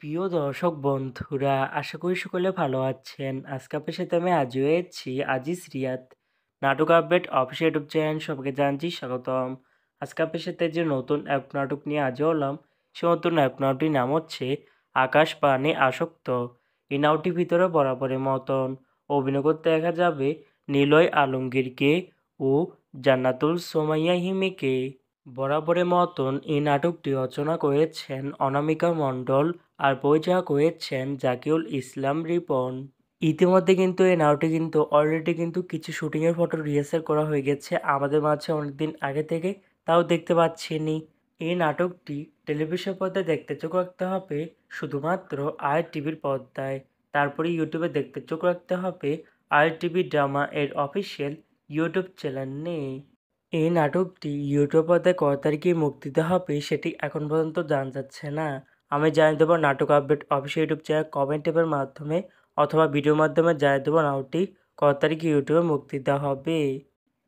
প্রিয় দর্শক বন্ধুরা, আশা করি সকলে ভালো আছেন। আজকে আপনার সাথে আমি হাজির হয়েছি আজিজ রিয়াদ। নাটক আপডেট অফিসিয়াল ইউটিউব চ্যানেল সবাইকে জানাচ্ছি স্বাগতম। আজকে আপনার সাথে যে নতুন এক নাটক নিয়ে হাজির হলাম, সে নতুন এক নাটকটির নাম হচ্ছে আকাশ পানে আসক্ত। এই নাটকটির ভিতরে বরাবরের মতন অভিনয় করতে দেখা যাবে নিলয় আলমগীরকে ও জান্নাতুল সোমাইয়া হিমিকে। বরাবরের মতন এই নাটকটি রচনা করেছেন অনামিকা মণ্ডল আর পরিচালনা করেছেন জাকিউল ইসলাম রিপন। ইতিমধ্যে কিন্তু এই নাটকটি কিন্তু অলরেডি কিন্তু কিছু শুটিংয়ের ফটো রিহার্সাল করা হয়ে গেছে আমাদের মাঝে অনেকদিন আগে থেকে, তাও দেখতে পাচ্ছেনি। এই নাটকটি টেলিভিশন পর্দায় দেখতে চোখ রাখতে হবে শুধুমাত্র আর টিভির পর্দায়, তারপরে ইউটিউবে দেখতে চোখ রাখতে হবে আর টিভি ড্রামা এর অফিসিয়াল ইউটিউব চ্যানেলে। এই নাটকটি ইউটিউব পর্দায় কত তারিখে মুক্তি দেওয়া হবে সেটি এখন পর্যন্ত জানা যাচ্ছে না। আমি জানিয়ে দেবো নাটক update official YouTube channel comment ট্যাবের মাধ্যমে অথবা ভিডিওর মাধ্যমে জানিয়ে দেবো নাটকটি কত তারিখে ইউটিউবে মুক্তি দেওয়া হবে।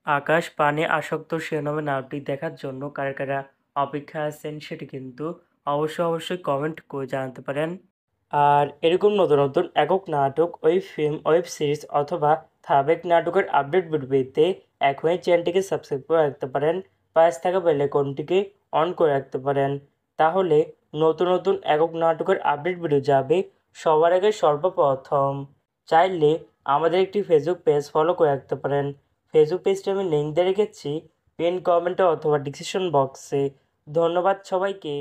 আকাশ পানে আসক্ত শিরোনামে নাটকটি দেখার জন্য কারা কারা অপেক্ষায় আছেন সেটি কিন্তু অবশ্যই কমেন্ট করে জানাতে পারেন। আর এরকম নতুন নতুন একক নাটক, ওয়েব ফিল্ম, ওয়েব সিরিজ অথবা ধারাবাহিক নাটকের আপডেট ভিডিও পেতে এখনই চ্যানেলটিকে সাবস্ক্রাইব করে রাখতে পারেন, পাশে থাকা বেল আইকনটিকে অন করে রাখতে পারেন। তাহলে নতুন নতুন একক নাটকের আপডেট ভিডিও যাবে সবার আগে সর্বপ্রথম। চাইলে আমাদের একটি ফেসবুক পেজ ফলো করে রাখতে পারেন। ফেসবুক পেজটা আমি লিঙ্ক দিয়ে রেখেছি পিন কমেন্টে অথবা ডিসক্রিপশন বক্সে। ধন্যবাদ সবাইকে।